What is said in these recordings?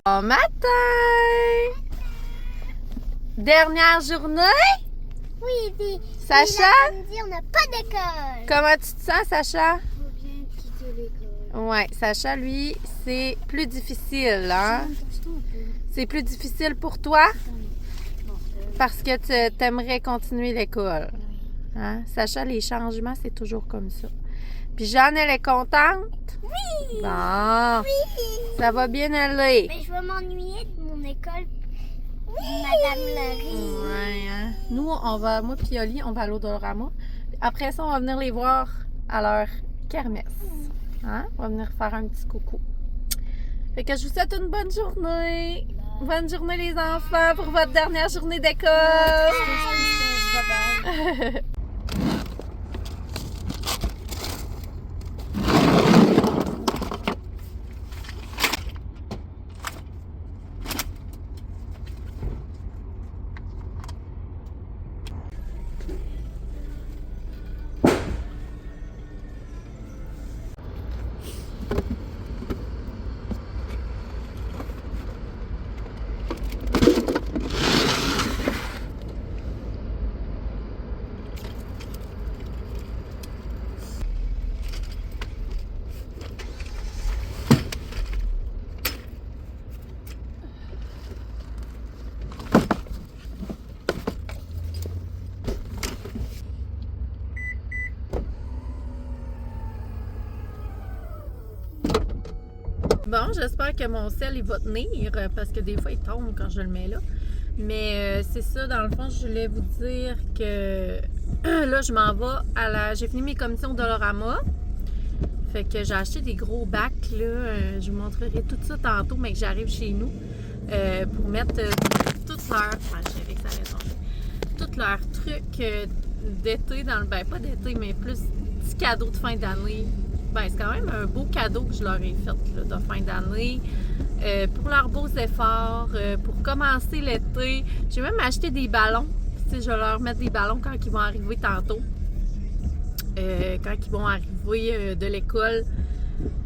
Bon matin! Dernière journée? Oui, puis Sacha? l'après-midi, on n'a pas d'école. Comment tu te sens, Sacha? Faut bien quitter l'école. Ouais, Sacha, lui, c'est plus difficile, hein? C'est plus difficile pour toi parce que tu aimerais continuer l'école. Hein? Sacha, les changements, c'est toujours comme ça. Puis Jeanne, elle est contente? Oui! Bon, Oui! ça va bien aller. Mais je vais m'ennuyer de mon école. Oui! Madame Laurie. Ouais, hein? Nous, moi et Oli, on va à l'Odorama. Après ça, on va venir les voir à leur kermesse. Hein? On va venir faire un petit coucou. Fait que je vous souhaite une bonne journée. Bonne journée les enfants pour votre dernière journée d'école. Bon, j'espère que mon sel il va tenir parce que des fois il tombe quand je le mets là. Mais c'est ça, dans le fond, je voulais vous dire que là, je m'en vais à j'ai fini mes commissions Dolorama. Fait que j'ai acheté des gros bacs là. Je vous montrerai tout ça tantôt, mais que j'arrive chez nous pour mettre toutes leurs. Tous leurs trucs d'été dans le. Ben, pas d'été, mais plus petits cadeaux de fin d'année. Ben, c'est quand même un beau cadeau que je leur ai fait là, de fin d'année. Pour leurs beaux efforts, pour commencer l'été. J'ai même acheté des ballons. Je vais leur mettre des ballons quand ils vont arriver tantôt. Quand ils vont arriver de l'école,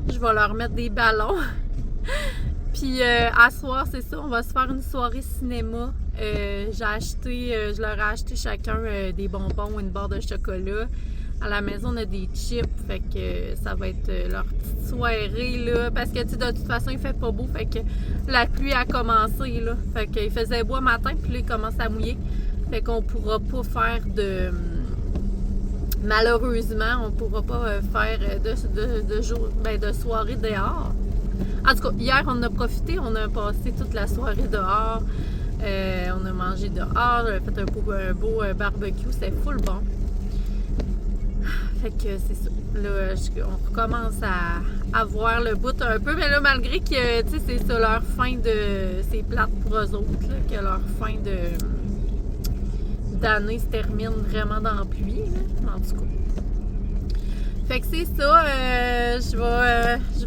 je vais leur mettre des ballons. Puis à soir, c'est ça, on va se faire une soirée cinéma. Je leur ai acheté chacun des bonbons ou une barre de chocolat. À la maison, on a des chips, fait que ça va être leur petite soirée, là. Parce que, tu sais, de toute façon, il fait pas beau, fait que la pluie a commencé, là. Fait qu'il faisait beau matin, puis là, il commence à mouiller. Fait qu'on pourra pas faire de... Malheureusement, on pourra pas faire de soirée dehors. En tout cas, hier, on a profité, on a passé toute la soirée dehors. On a mangé dehors, j'avais fait un beau barbecue, c'était full bon. Fait que c'est ça. Là, on recommence à voir le bout un peu, mais là, malgré que, tu sais, c'est ça, leur fin de... C'est plate pour eux autres, là, que leur fin d'année se termine vraiment dans la pluie, là, en tout cas. Fait que c'est ça, je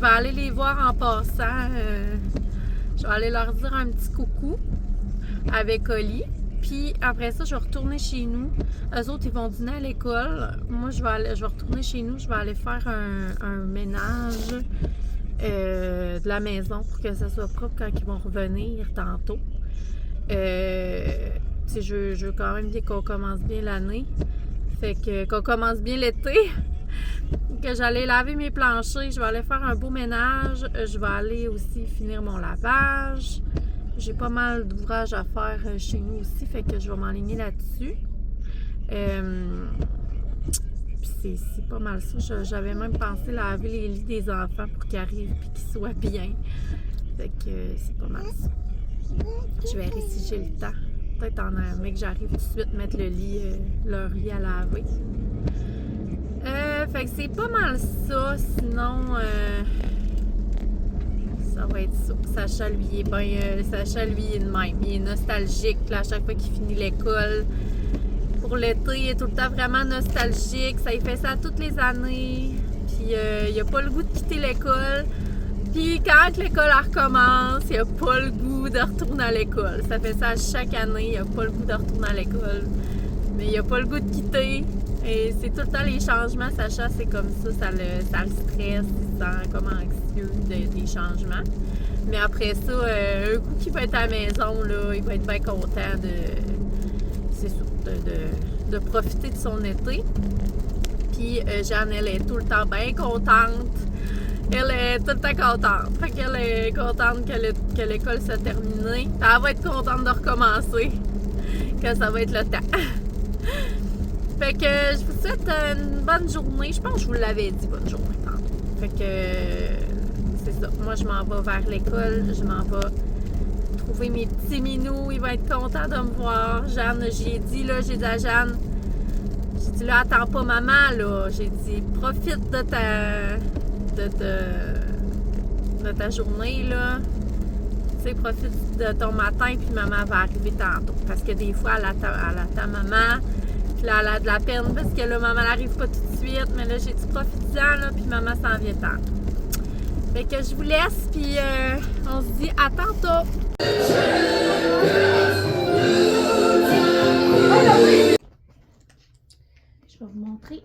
vais aller les voir en passant. Je vais aller leur dire un petit coucou avec Oli. Puis après ça, je vais retourner chez nous. Eux autres, ils vont dîner à l'école. Moi, je vais retourner chez nous. Je vais aller faire un ménage de la maison pour que ça soit propre quand ils vont revenir tantôt. Je veux quand même bien qu'on commence bien l'année. Fait que qu'on commence bien l'été. Que j'allais laver mes planchers. Je vais aller faire un beau ménage. Je vais aller aussi finir mon lavage. J'ai pas mal d'ouvrages à faire chez nous aussi, fait que je vais m'enligner là-dessus. Puis c'est pas mal ça. J'avais même pensé laver les lits des enfants pour qu'ils arrivent et qu'ils soient bien. Fait que c'est pas mal ça. Je verrai si j'ai le temps. Peut-être en mai que j'arrive tout de suite mettre leur lit à laver. Fait que c'est pas mal ça. Sinon... ça va être ça. Sacha, lui, est bien. Sacha, lui, est de même. Il est nostalgique. Là, à chaque fois qu'il finit l'école. Pour l'été, il est tout le temps vraiment nostalgique. Ça, il fait ça toutes les années. Puis, il a pas le goût de quitter l'école. Puis, quand l'école recommence, il a pas le goût de retourner à l'école. Ça fait ça chaque année. Il a pas le goût de retourner à l'école. Mais il a pas le goût de quitter. Et c'est tout le temps les changements, Sacha, c'est comme ça le stresse, il se sent comme anxieux des changements. Mais après ça, un coup qu'il va être à la maison, là, il va être bien content c'est ça, de profiter de son été. Puis Jeanne, elle est tout le temps bien contente. Elle est tout le temps contente. Fait qu'elle est contente que l'école soit terminée. Puis elle va être contente de recommencer quand ça va être le temps. Fait que je vous souhaite une bonne journée. Je pense que je vous l'avais dit, bonne journée tantôt. Fait que c'est ça. Moi, je m'en vais vers l'école. Je m'en vais trouver mes petits minous. Il va être content de me voir. Jeanne, j'ai dit à Jeanne, j'ai dit là, attends pas maman, là. J'ai dit, profite de ta journée, là. Tu sais, profite de ton matin, puis maman va arriver tantôt. Parce que des fois, elle attend maman. Puis là, elle a de la peine parce que là, maman n'arrive pas tout de suite. Mais là, j'ai dit, profite-en, là, puis maman s'en vient tantôt. Fait que je vous laisse, puis on se dit à tantôt. Je vais vous montrer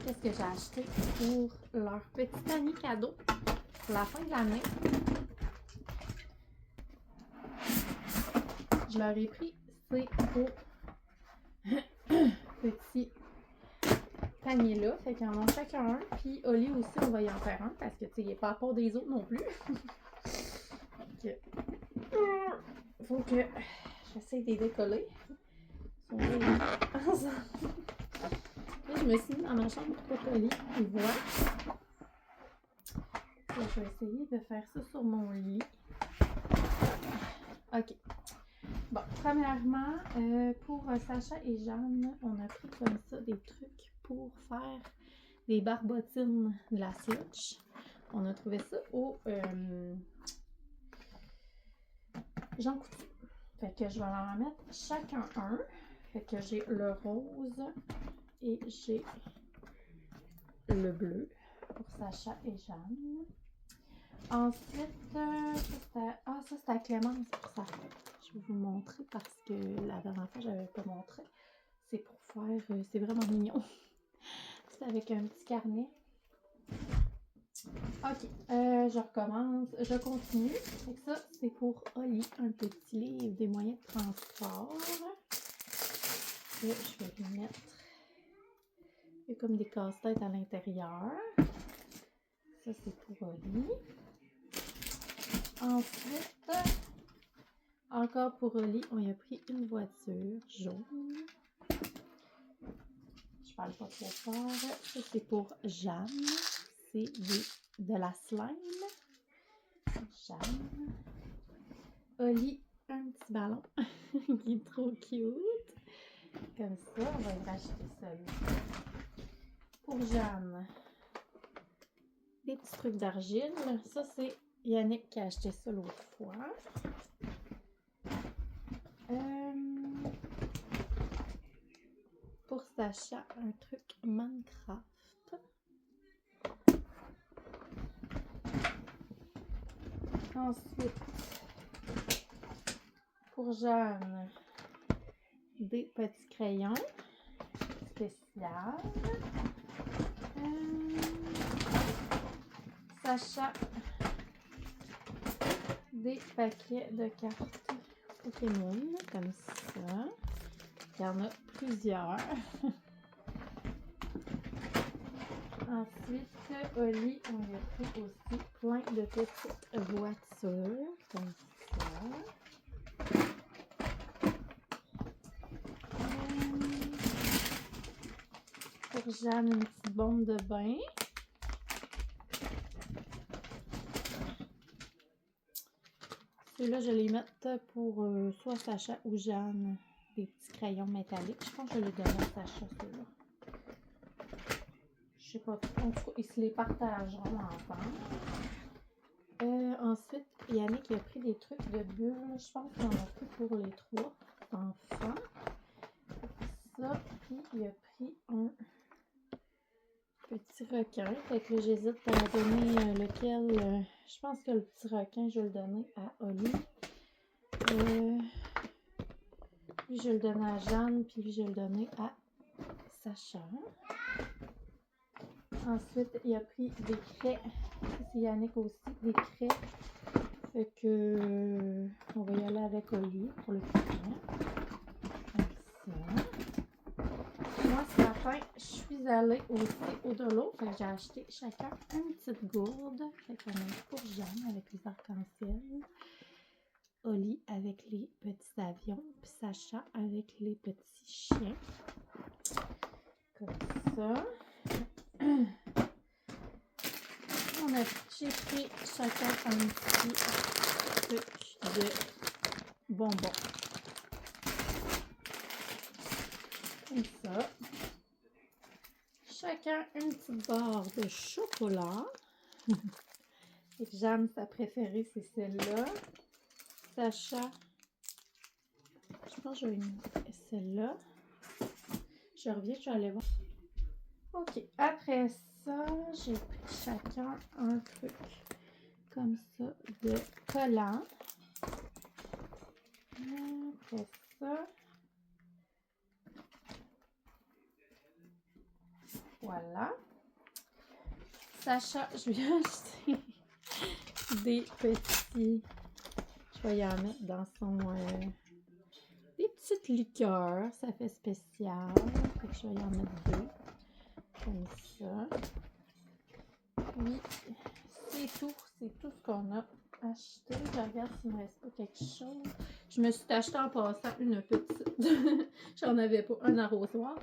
qu'est-ce que j'ai acheté pour leur petit panier cadeau pour la fin de l'année. Je leur ai pris ces beaux petits paniers-là. Fait qu'ils en ont chacun un. Puis Oli aussi, on va y en faire un parce que tu sais, il n'est pas à part des autres non plus. Faut que j'essaie de les décoller. Ils sont là ensemble. Là, je me suis mis dans ma chambre pour que Oli il voit. Je vais essayer de faire ça sur mon lit. Ok. Bon, premièrement, pour Sacha et Jeanne, on a pris comme ça des trucs pour faire des barbotines de la Switch. On a trouvé ça au Jean Coutu. Fait que je vais leur en mettre chacun un. Fait que j'ai le rose et j'ai le bleu pour Sacha et Jeanne. Ensuite, ça c'était à Clémence pour ça. Je vais vous montrer parce que la dernière fois, je n'avais pas montré. C'est pour faire... c'est vraiment mignon. C'est avec un petit carnet. Ok, je recommence. Je continue. Fait que ça, c'est pour Oli, un petit livre des moyens de transport. Et je vais lui mettre... Il y a comme des casse-têtes à l'intérieur. Ça, c'est pour Oli. Ensuite... Encore pour Oli, on y a pris une voiture jaune. Je parle pas trop fort. Ça, c'est pour Jeanne. C'est de la slime. Jeanne. Oli, un petit ballon qui est trop cute. Comme ça, on va y racheter celui. Pour Jeanne, des petits trucs d'argile. Ça, c'est Yannick qui a acheté ça l'autre fois. Pour Sacha, un truc Minecraft. Ensuite, pour Jeanne, des petits crayons spéciaux. Sacha, des paquets de cartes Pokémon, comme ça. Il y en a plusieurs. Ensuite, Oli, on lui a pris aussi plein de petites voitures, comme ça. Pour Jeanne, une petite bombe de bain. Ceux-là, je les mets pour soit Sacha ou Jeanne. Des petits crayons métalliques. Je pense que je les donne à Sacha, ceux-là. Je sais pas. En tout cas, ils se les partageront ensemble. Ensuite, Yannick a pris des trucs de bulles. Je pense qu'il en a pris pour les 3 enfants. Ça, puis il a pris un petit requin. Fait que là, j'hésite à donner lequel. Je pense que le petit requin, je vais le donner à Oli. Puis je vais le donner à Jeanne, puis je vais le donner à Sacha. Ensuite, il a pris des craies. C'est Yannick aussi, des craies. Fait que on va y aller avec Oli pour le piquant. Comme ça. Moi, ce matin, je suis allée aussi au Dolo. Fait que j'ai acheté chacun une petite gourde. Fait qu'on a pour Jeanne avec les arcs-en-ciel. Oli avec les petits avions. Puis Sacha avec les petits chiens. Comme ça. J'ai pris chacun un petit truc de bonbons. Comme ça. Chacun une petite barre de chocolat. Et Jeanne, sa préférée, c'est celle-là. Sacha, je pense que je vais mettre celle-là. Je reviens, je vais aller voir. Ok, après ça, j'ai pris chacun un truc comme ça de collant. Après ça, voilà. Sacha, je lui ai acheté des petits, je vais y en mettre dans son, des petites liqueurs, ça fait spécial. Fait que je vais y en mettre deux. Comme ça. Oui, c'est tout ce qu'on a acheté. Je regarde s'il ne me reste pas quelque chose. Je me suis acheté en passant une petite. J'en avais pas, un arrosoir.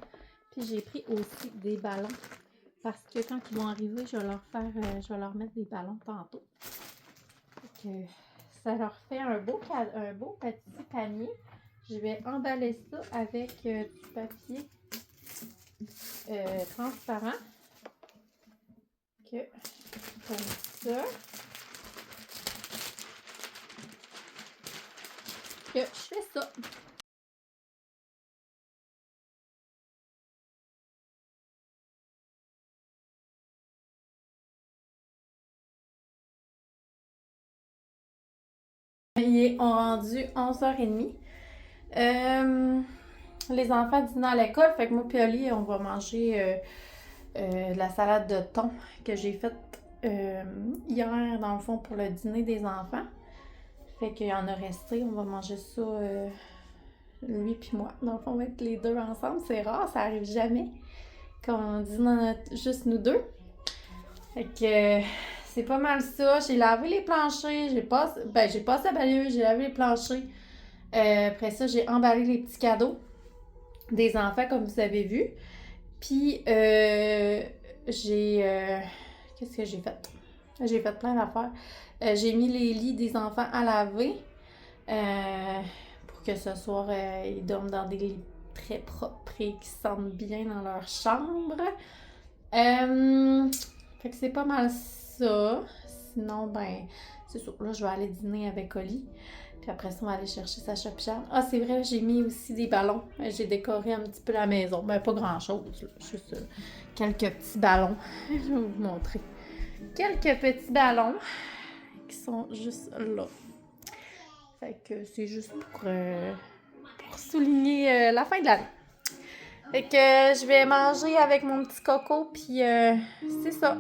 Puis j'ai pris aussi des ballons. Parce que quand ils vont arriver, je vais leur mettre des ballons tantôt. Donc, ça leur fait un beau petit panier. Je vais emballer ça avec du papier transparent. Comme ça. Je fais ça. Ils ont rendu 11h30. Les enfants dînent à l'école, fait que moi et Oli, on va manger de la salade de thon que j'ai faite hier, dans le fond, pour le dîner des enfants. Fait qu'il y en a resté, on va manger ça, lui puis moi. Dans le fond, on va être les deux ensemble. C'est rare, ça arrive jamais qu'on dîne juste nous deux. Fait que c'est pas mal ça. J'ai lavé les planchers, j'ai passé la balayeuse, j'ai lavé les planchers. Après ça, j'ai emballé les petits cadeaux des enfants, comme vous avez vu. Puis, qu'est-ce que j'ai fait? J'ai fait plein d'affaires. J'ai mis les lits des enfants à laver pour que ce soir, ils dorment dans des lits très propres et qui sentent bien dans leur chambre. Fait que c'est pas mal ça. Sinon, ben, c'est sûr. Là, je vais aller dîner avec Oli. Puis après ça, on va aller chercher Sacha Pichard. Ah, c'est vrai, j'ai mis aussi des ballons. J'ai décoré un petit peu la maison. Ben, pas grand-chose, là. Juste quelques petits ballons. Je vais vous montrer. Quelques petits ballons qui sont juste là. Fait que c'est juste pour souligner la fin de l'année. Fait que je vais manger avec mon petit coco, puis c'est ça.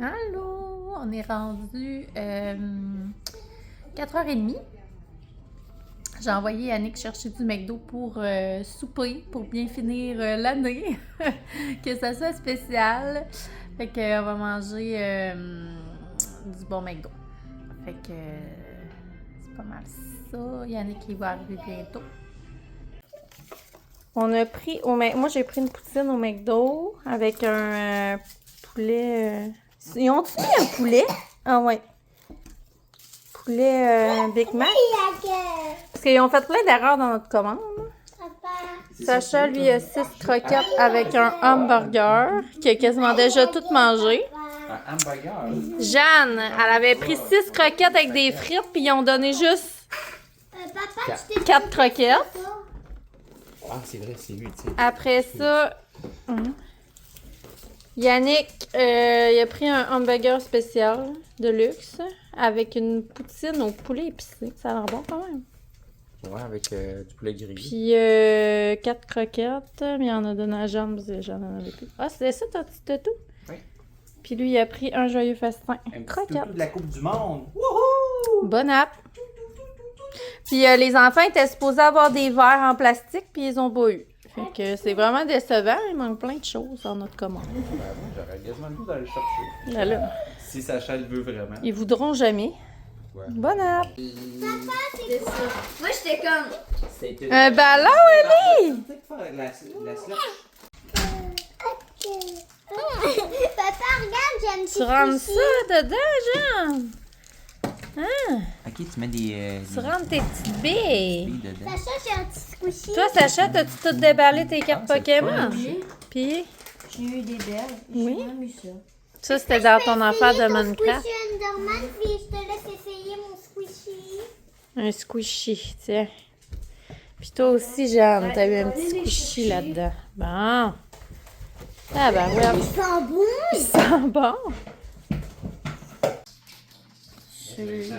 Allô! On est rendu 4h30. J'ai envoyé Yannick chercher du McDo pour souper, pour bien finir l'année. Que ça soit spécial. Fait que on va manger du bon McDo. Fait que c'est pas mal ça. Yannick, il va arriver bientôt. On a pris moi j'ai pris une poutine au McDo avec un poulet. Ils ont-tu mis un poulet? Ah ouais. Poulet Big Mac. Parce qu'ils ont fait plein d'erreurs dans notre commande. Sacha, lui, a 6 croquettes avec un hamburger qu'il a quasiment déjà tout mangé. Un hamburger? Jeanne, elle avait pris 6 croquettes avec des frites, puis ils ont donné juste 4 croquettes. Ah, c'est vrai, c'est lui, tu sais. Après ça, Yannick, il a pris un hamburger spécial de luxe avec une poutine au poulet épicé. Ça a l'air bon quand même. Ouais, avec du poulet grillé. Puis 4 croquettes, mais il en a donné à Jeanne parce que Jeanne en avait plus. Ah, c'est ça, t'as tout? Oui. Puis lui, il a pris un joyeux festin. Un petit Croquette. toutou de la Coupe du Monde. Wouhou! Bon app. Puis les enfants étaient supposés avoir des verres en plastique, puis ils ont pas eu. Fait que c'est vraiment décevant. Il manque plein de choses dans notre commande. Ben, moi, j'aurais quasiment le goût d'aller le chercher. Là, là. Si Sacha le veut vraiment. Ils voudront jamais. Ouais. Bon app. C'est ça. Moi, j'étais comme. C'est une... Un ballon, Ellie! Peut-être faire la slush. Papa, regarde, j'ai un petit Tu rentres squishy. ça dedans, Jean? Hein? Ok, tu mets des Tu rentres tes petites billes. billes dedans. Sacha, j'ai un petit squishy. Toi, Sacha, t'as-tu tout déballé tes cartes c'est Pokémon? Oui. Puis, J'ai eu des belles. Oui. J'ai même eu ça. ça, c'était dans ton affaire de Essayer ton Minecraft. Squishy Enderman, puis je te laisse essayer mon squishy. Un squishy, tiens. Puis toi aussi, Jeanne, t'as eu un petit squishy là-dedans. Bon. Ah ben, ouais. Il sent bon. Il sent bon. Celui-là.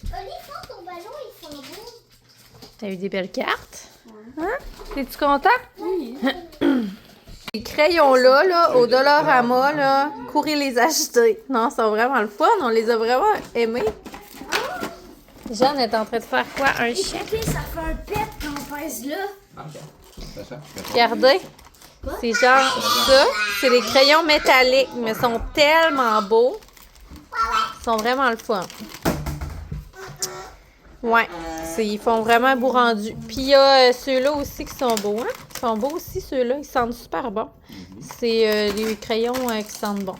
Oli, quand ton ballon, il sent bon. T'as eu des belles cartes? Hein? T'es-tu content? Oui. Les crayons-là, là, au Dollarama, là, courez les acheter. Non, ils sont vraiment le fun. On les a vraiment aimés. Jeanne est en train de faire quoi? Un chien? Écoutez, ça fait un pet quand on pèse là. Sacha, Regardez. C'est genre ça. C'est des crayons métalliques, mais ils sont tellement beaux. Ils sont vraiment le fun. Ouais. Ils font vraiment un beau rendu. Puis il y a ceux-là aussi qui sont beaux. Hein? Ils sont beaux aussi, ceux-là. Ils sentent super bon. C'est des crayons qui sentent bon.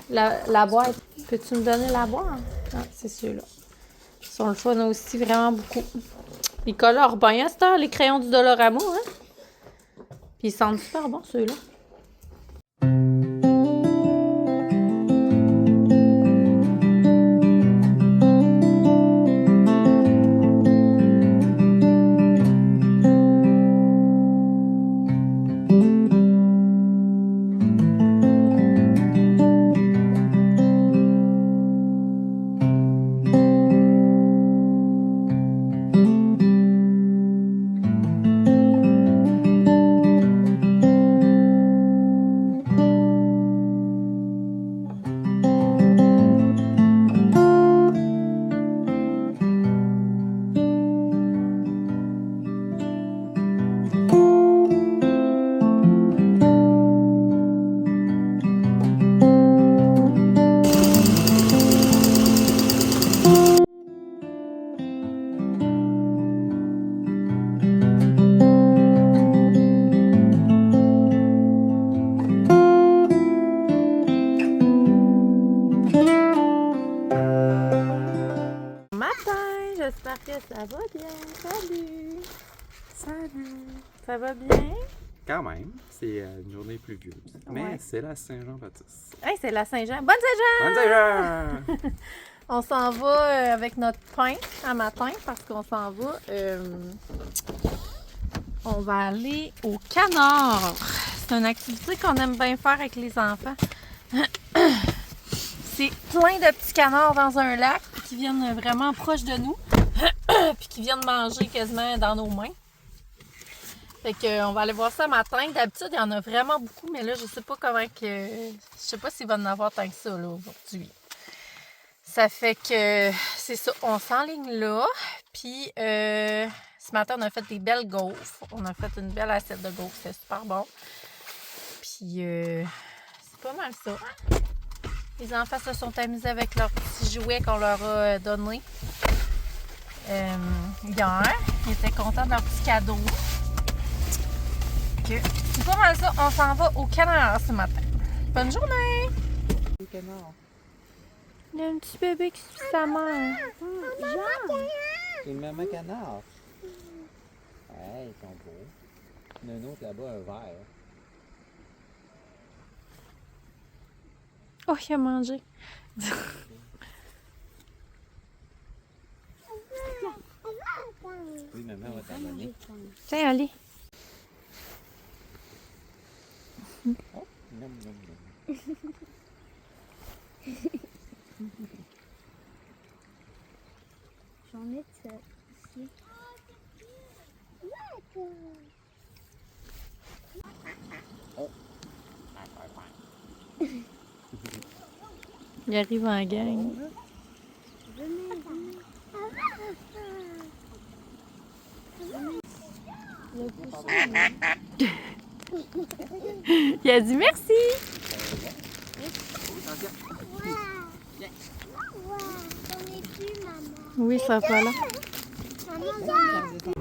La boîte. Peux-tu me donner la boîte? Ah, c'est ceux-là. Ils sont le fun aussi, vraiment beaucoup. Ils colorent bien à cette heure, les crayons du Dollarama, hein? Puis ils sentent super bon, ceux-là. J'espère que ça va bien. Salut! Salut! Ça va bien? Quand même, c'est une journée pluvieuse. Mais Ouais. c'est la Saint-Jean-Baptiste. Hey, c'est la Saint-Jean. Bonne Saint-Jean! Bonne Saint-Jean! On s'en va avec notre pain à matin parce qu'on s'en va. On va aller au canard. C'est une activité qu'on aime bien faire avec les enfants. C'est plein de petits canards dans un lac qui viennent vraiment proche de nous puis qui viennent manger quasiment dans nos mains. Fait que on va aller voir ça matin. D'habitude, il y en a vraiment beaucoup, mais là, je sais pas comment que. Je sais pas s'il va en avoir tant que ça là aujourd'hui. Ça fait que c'est ça, on s'enligne là. Puis ce matin, on a fait des belles gaufres. On a fait une belle assiette de gaufres, c'est super bon. Puis c'est pas mal ça. Les enfants se sont amusés avec leurs petits jouets qu'on leur a donnés hier. Ils étaient contents de leurs petits cadeaux. C'est pas mal ça, on s'en va au canard ce matin. Bonne journée! Le canard. Il y a un petit bébé qui suit sa mère. Jean! C'est une maman canard. Ouais, ils sont beaux. Il y en a un autre là-bas, un vert. Oh, il a mangé. Oui, maman va t'en donner. Tiens, allez. Oh, nom, nom, nom. en mettre ici. Il arrive en gang. Il a dit merci. J'en ai plus, maman. Oui, ça va là. Maman, j'en ai plus.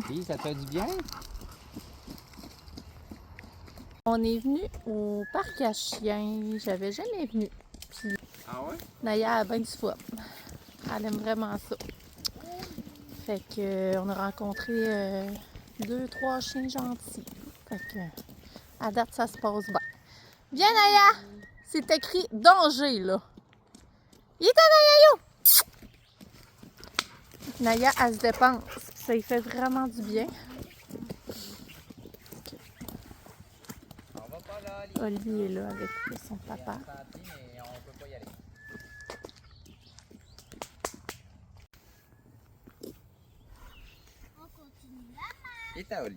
Puis, ça te fait du bien? On est venu au parc à chiens. J'avais jamais venu. Puis Ah ouais? Naya a bien du fun. Elle aime vraiment ça. Fait que on a rencontré 2-3 chiens gentils. Fait que à date, ça se passe bien. Viens Naya! C'est écrit danger là. Il est à Naya! Naya, elle se dépense. Ça lui fait vraiment du bien. On va pas là, Oli est là avec son papa. mais on peut pas y aller. On continue là. Et ta Oli?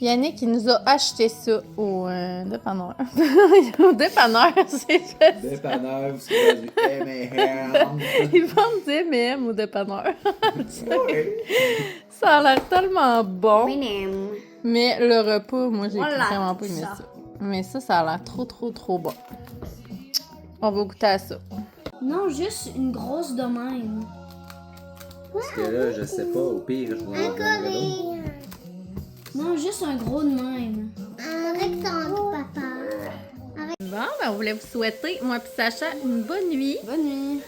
Yannick, il nous a acheté ça au dépanneur. Au dépanneur, c'est juste. Dépanneur, vous savez du M&M. Ils vendent des M&M au dépanneur. Ça a l'air tellement bon. Mais le repas, moi, j'ai vraiment pas aimé ça. Mais ça a l'air trop bon. On va goûter à ça. Non, juste une grosse de même. Parce que là, je sais pas, au pire, je vous en donnerai d'autres. Non, juste un gros de même. Un rectangle, papa. Bon, ben, on voulait vous souhaiter, moi et Sacha, une bonne nuit. Bonne nuit.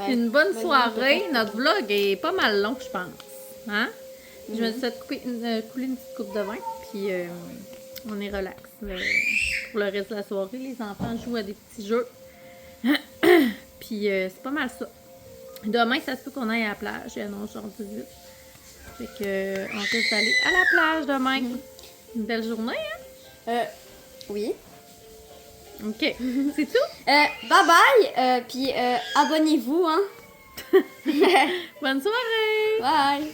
Une bonne soirée. Notre vlog est pas mal long, je pense. Hein? Je me suis fait couler une petite coupe de vin, puis on est relax. Pour le reste de la soirée, les enfants jouent à des petits jeux. Puis c'est pas mal ça. Demain, ça se peut qu'on aille à la plage. Il annonce genre 18. Fait que on risque d'aller à la plage demain. Une belle journée, hein? Oui. OK. C'est tout? Bye bye. Puis abonnez-vous, hein. Bonne soirée! Bye.